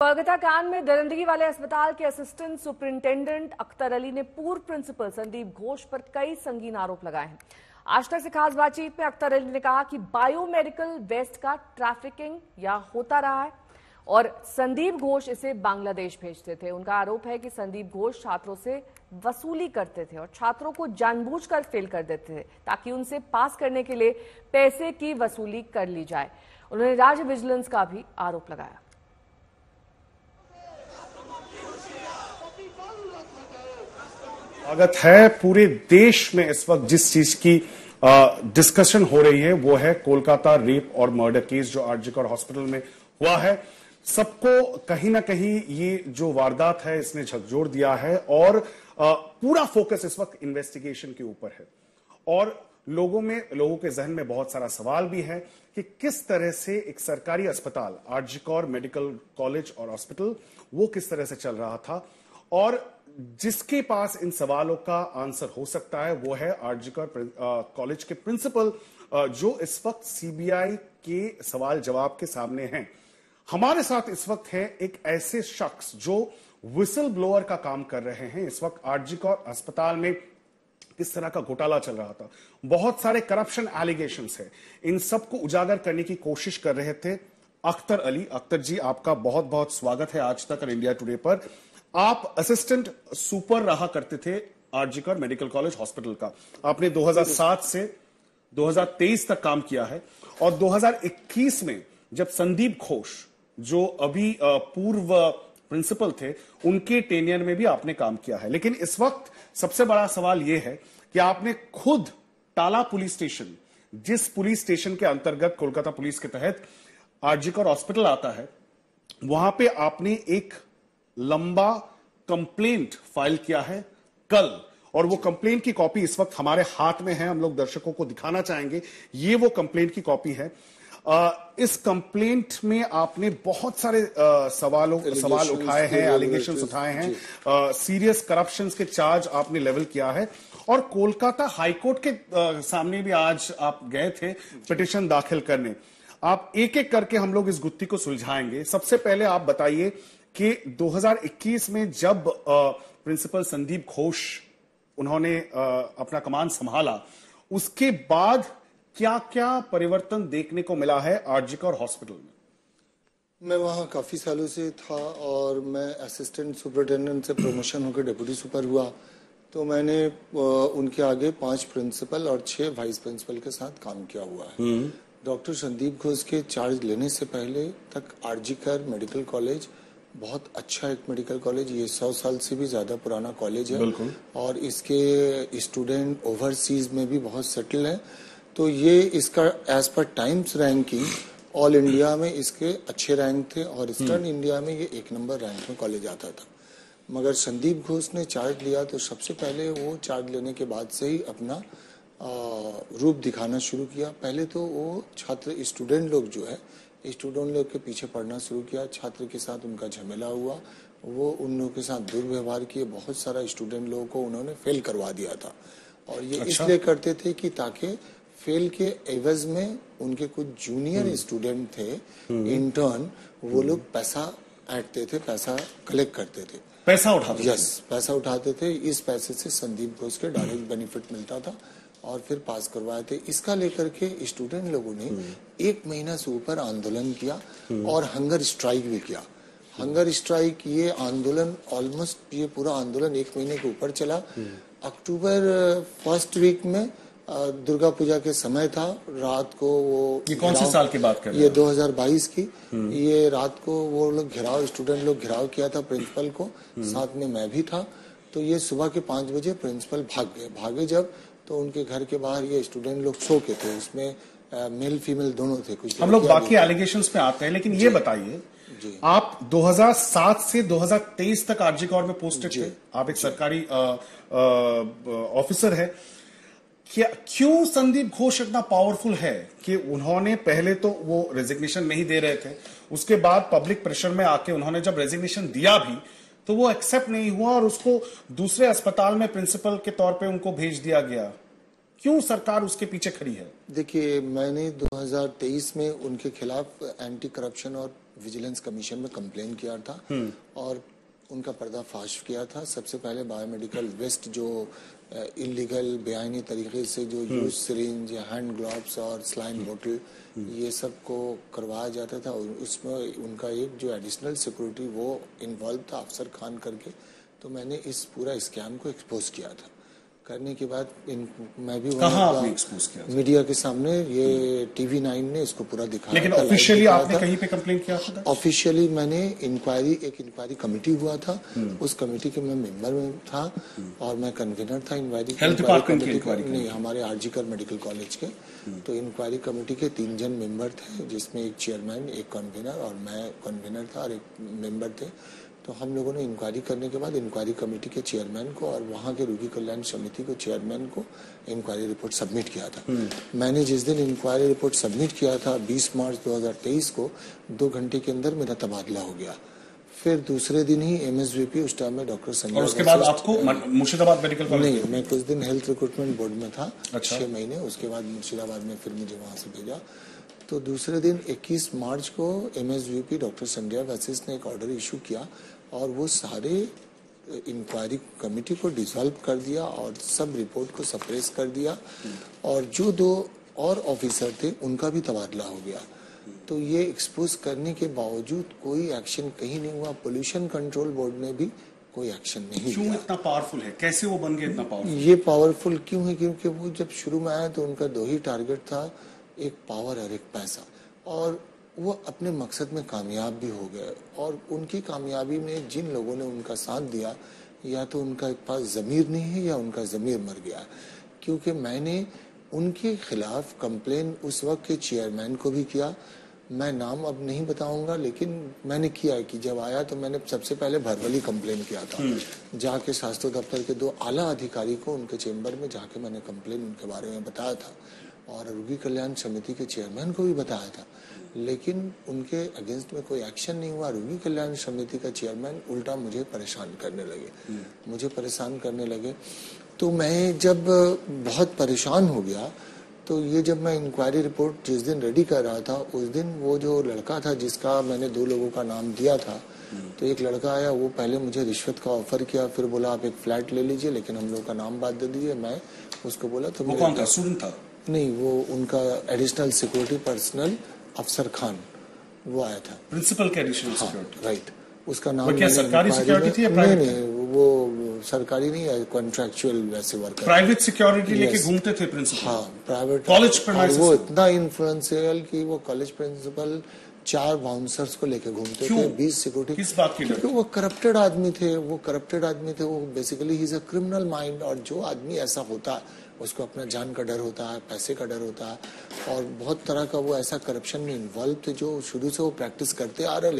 कोलकाता कांड में दरिंदगी वाले अस्पताल के असिस्टेंट सुपरिंटेंडेंट अख्तर अली ने पूर्व प्रिंसिपल संदीप घोष पर कई संगीन आरोप लगाए हैं। आज तक से खास बातचीत में अख्तर अली ने कहा कि बायोमेडिकल वेस्ट का ट्रैफिकिंग या होता रहा है और संदीप घोष इसे बांग्लादेश भेजते थे। उनका आरोप है कि संदीप घोष छात्रों से वसूली करते थे और छात्रों को जानबूझकर फेल कर देते थे ताकि उनसे पास करने के लिए पैसे की वसूली कर ली जाए। उन्होंने राज्य विजिलेंस का भी आरोप लगाया। स्वागत है। पूरे देश में इस वक्त जिस चीज की डिस्कशन हो रही है वो है कोलकाता रेप और मर्डर केस जो आरजी कर हॉस्पिटल में हुआ है। सबको कहीं ना कहीं ये जो वारदात है इसने झकझोर दिया है और पूरा फोकस इस वक्त इन्वेस्टिगेशन के ऊपर है और लोगों के जहन में बहुत सारा सवाल भी है कि किस तरह से एक सरकारी अस्पताल आरजी कर मेडिकल कॉलेज और हॉस्पिटल वो किस तरह से चल रहा था और जिसके पास इन सवालों का आंसर हो सकता है वो है आरजी कर कॉलेज के प्रिंसिपल जो इस वक्त सीबीआई के सवाल जवाब के सामने हैं। हमारे साथ इस वक्त है एक ऐसे शख्स जो विसल ब्लोअर का काम कर रहे हैं। इस वक्त आरजी कर अस्पताल में किस तरह का घोटाला चल रहा था, बहुत सारे करप्शन एलिगेशंस है, इन सबको उजागर करने की कोशिश कर रहे थे अख्तर अली। अख्तर जी, आपका बहुत बहुत स्वागत है आज तक और इंडिया टुडे पर। आप असिस्टेंट सुपर रहा करते थे आरजी कर मेडिकल कॉलेज हॉस्पिटल का। आपने 2007 से 2023 तक काम किया है और 2021 में जब संदीप घोष जो अभी पूर्व प्रिंसिपल थे उनके टेनियर में भी आपने काम किया है। लेकिन इस वक्त सबसे बड़ा सवाल यह है कि आपने खुद टाला पुलिस स्टेशन, जिस पुलिस स्टेशन के अंतर्गत कोलकाता पुलिस के तहत आरजी कर हॉस्पिटल आता है, वहां पे आपने एक लंबा कंप्लेंट फाइल किया है कल और वो कंप्लेंट की कॉपी इस वक्त हमारे हाथ में है। हम लोग दर्शकों को दिखाना चाहेंगे। ये वो कंप्लेंट की कॉपी है। इस कंप्लेंट में आपने बहुत सारे सवाल उठाए हैं, एलिगेशंस उठाए हैं, सीरियस करप्शन के चार्ज आपने लेवल किया है और कोलकाता हाईकोर्ट के सामने भी आज आप गए थे पिटीशन दाखिल करने। आप एक एक करके हम लोग इस गुत्थी को सुलझाएंगे। सबसे पहले आप बताइए कि 2021 में जब प्रिंसिपल संदीप घोष उन्होंने अपना कमान संभाला, उसके बाद क्या क्या परिवर्तन देखने को मिला है आरजी कर हॉस्पिटल में? मैं वहाँ काफ़ी सालों से था और मैं असिस्टेंट सुपरिटेंडेंट से प्रमोशन होकर डिप्टी सुपर हुआ, तो मैंने उनके आगे 5 प्रिंसिपल और 6 वाइस प्रिंसिपल के साथ काम किया हुआ है। डॉक्टर संदीप घोष के चार्ज लेने से पहले तक आरजी कर मेडिकल कॉलेज बहुत अच्छा एक मेडिकल कॉलेज, ये 100 साल से भी ज़्यादा पुराना कॉलेज है और इसके स्टूडेंट ओवरसीज में भी बहुत सेटल हैं। तो ये इसका as per times ranking all India में इसके अच्छे रैंक थे और ईस्टर्न इंडिया में ये 1 नंबर रैंक में कॉलेज आता था। मगर संदीप घोष ने चार्ज लिया तो सबसे पहले वो चार्ज लेने के बाद से ही अपना रूप दिखाना शुरू किया। पहले तो वो छात्र स्टूडेंट लोग जो है स्टूडेंट लोग के पीछे पढ़ना शुरू किया, छात्र के साथ उनका झमेला हुआ, वो उन लोगों के साथ दुर्व्यवहार किए, बहुत सारा स्टूडेंट लोगों को उन्होंने फेल करवा दिया था और ये इसलिए करते थे कि ताकि फेल के एवज में उनके कुछ जूनियर स्टूडेंट थे इंटर्न, वो लोग पैसा ऐंठते थे, पैसा कलेक्ट करते थे, पैसा उठाते थे। पैसा उठाते थे। इस पैसे से संदीप घोष के डायरेक्ट बेनिफिट मिलता था और फिर पास करवाए थे। इसका लेकर के स्टूडेंट लोगों ने 1 महीना से ऊपर आंदोलन किया और हंगर स्ट्राइक भी किया। हंगर स्ट्राइक, ये आंदोलन ऑलमोस्ट ये पूरा आंदोलन 1 महीने के ऊपर चला। अक्टूबर फर्स्ट वीक में दुर्गा पूजा के समय था, रात को वो, ये कौन से साल की बात कर रहे हैं? ये 2022 की। ये रात को वो लोग स्टूडेंट लोग घेराव किया था प्रिंसिपल को, साथ में मैं भी था। तो ये सुबह के 5 बजे प्रिंसिपल भागे जब, तो उनके घर के बाहर ये स्टूडेंट लोग सो के थे, उसमें मेल फीमेल दोनों थे। कुछ हम लोग बाकी एलिगेशंस पे आते हैं, लेकिन ये बताइए, आप 2007 से 2023 तक आरजी कर में पोस्टेड थे, आप एक सरकारी ऑफिसर है। क्यों संदीप घोष इतना पावरफुल है कि उन्होंने पहले तो वो रेजिग्नेशन नहीं दे रहे थे, उसके बाद पब्लिक प्रेशर में आके उन्होंने जब रेजिग्नेशन दिया भी तो वो एक्सेप्ट नहीं हुआ और उसको दूसरे अस्पताल में प्रिंसिपल के तौर पे उनको भेज दिया गया। क्यों सरकार उसके पीछे खड़ी है? देखिए, मैंने 2023 में उनके खिलाफ एंटी करप्शन और विजिलेंस कमीशन में कंप्लेन किया था और उनका पर्दाफाश किया था। सबसे पहले बायोमेडिकल वेस्ट जो इलीगल बेआईनी तरीके से जो यूज सिरिंज, हैंड ग्लव्स और स्लाइन बोतल ये सब को करवाया जाता था, और उसमें उनका एक जो एडिशनल सिक्योरिटी वो इन्वॉल्व था अफसर खान करके। तो मैंने इस पूरा स्कैम को एक्सपोज किया था। करने के बाद मैं भी कहाँ आपने एक्सपोज किया? मीडिया के सामने, ये TV9 ने इसको पूरा दिखाया। लेकिन ऑफिशियली आपने कहीं पे कंप्लेन किया था? ऑफिशियली मैंने एक इंक्वायरी कमिटी हुआ था, उस कमिटी के मैं मेंबर में था और मैं कन्वीनर था इंक्वायरी। हेल्थ डिपार्टमेंट की इंक्वायरी? नहीं, हमारे आरजीकर मेडिकल कॉलेज के। तो इंक्वायरी कमेटी के 3 जन मेंबर थे, जिसमें एक चेयरमैन, एक कन्वीनर और मैं कन्वीनर था और एक मेंबर थे। तो हम लोगों ने इंक्वायरी करने के बाद इंक्वायरी कमेटी के चेयरमैन को और वहाँ के रोगी कल्याण समिति को चेयरमैन को इंक्वायरी रिपोर्ट सबमिट किया था। मैंने जिस दिन इंक्वायरी रिपोर्ट सबमिट किया था 20 मार्च 2023 को, 2 घंटे के अंदर मेरा तबादला हो गया। फिर दूसरे दिन ही MSVP, उस टाइम में डॉक्टर संजय, और उसके बाद आपको मुर्शिदाबाद मेडिकल कॉलेज? नहीं, मैं कुछ दिन हेल्थ रिक्रूटमेंट बोर्ड में था। अच्छा। 6 महीने। उसके बाद मुर्शिदाबाद में फिर मुझे वहां से भेजा। तो दूसरे दिन 21 मार्च को MSVP डॉक्टर संजय वशिष्ठ ने एक ऑर्डर इशू किया और वो सारे इंक्वायरी कमेटी को डिसॉल्व कर दिया और सब रिपोर्ट को सप्रेस कर दिया, और जो 2 और ऑफिसर थे उनका भी तबादला हो गया। तो ये एक्सपोज करने के बावजूद कोई एक्शन कहीं नहीं हुआ। पोल्यूशन कंट्रोल बोर्ड ने भी कोई एक्शन नहीं लिया। क्यों इतना पावरफुल है? कैसे वो बन गए इतना पावरफुल? ये पावरफुल क्यों है? क्योंकि वो जब शुरू में आया तो उनका 2 ही टारगेट था, एक पावर और एक पैसा, और वो अपने मकसद में कामयाब भी हो गए। और उनकी कामयाबी में जिन लोगों ने उनका साथ दिया, या तो उनका पास ज़मीर नहीं है या उनका ज़मीर मर गया। क्योंकि मैंने उनके खिलाफ कंप्लेन उस वक्त के चेयरमैन को भी किया। मैं नाम अब नहीं बताऊंगा, लेकिन मैंने किया कि जब आया तो मैंने सबसे पहले भरवली कंप्लेन किया था। जाके स्वास्थ्य दफ्तर के 2 आला अधिकारी को उनके चेंबर में जाके मैंने कंप्लेन उनके बारे में बताया था, और रोगी कल्याण समिति के चेयरमैन को भी बताया था। लेकिन उनके अगेंस्ट में कोई एक्शन नहीं हुआ। रोगी कल्याण समिति का चेयरमैन उल्टा मुझे परेशान करने लगे। तो मैं जब बहुत परेशान हो गया, तो ये जब मैं इंक्वायरी रिपोर्ट जिस दिन रेडी कर रहा था, उस दिन वो जो लड़का था जिसका मैंने 2 लोगों का नाम दिया था, तो एक लड़का आया, वो पहले मुझे रिश्वत का ऑफर किया, फिर बोला आप एक फ्लैट ले लीजिए लेकिन हम लोग का नाम बात दे दीजिए। मैं उसको बोला तो वो कौन था? स्टूडेंट था? नहीं, वो उनका एडिशनल सिक्योरिटी पर्सनल अफसर खान, वो आया था। प्रिंसिपल के एडिशनल सिक्योरिटी? राइट। उसका नाम क्या सरकारी सिक्योरिटी थी या प्राइवेट? नहीं, वो सरकारी नहीं है, कॉन्ट्रैक्चुअल वैसे वर्कर। प्राइवेट सिक्योरिटी लेके घूमते थे प्रिंसिपल? हाँ, प्राइवेट कॉलेज प्रीमाइसेस। वो इतना इन्फ्लुएंशियल कि वो कॉलेज प्रिंसिपल 4 बाउंसर्स को लेके घूमते थे, 20 सिक्योरिटी। किस बात की? क्योंकि वो करप्टेड आदमी थे। वो basically he is a criminal mind, और जो आदमी ऐसा होता है उसको अपना जान का डर होता है, पैसे का डर होता है, और बहुत तरह का वो ऐसा करप्शन में इन्वॉल्व थे जो शुरू से वो प्रैक्टिस करते आ रहे।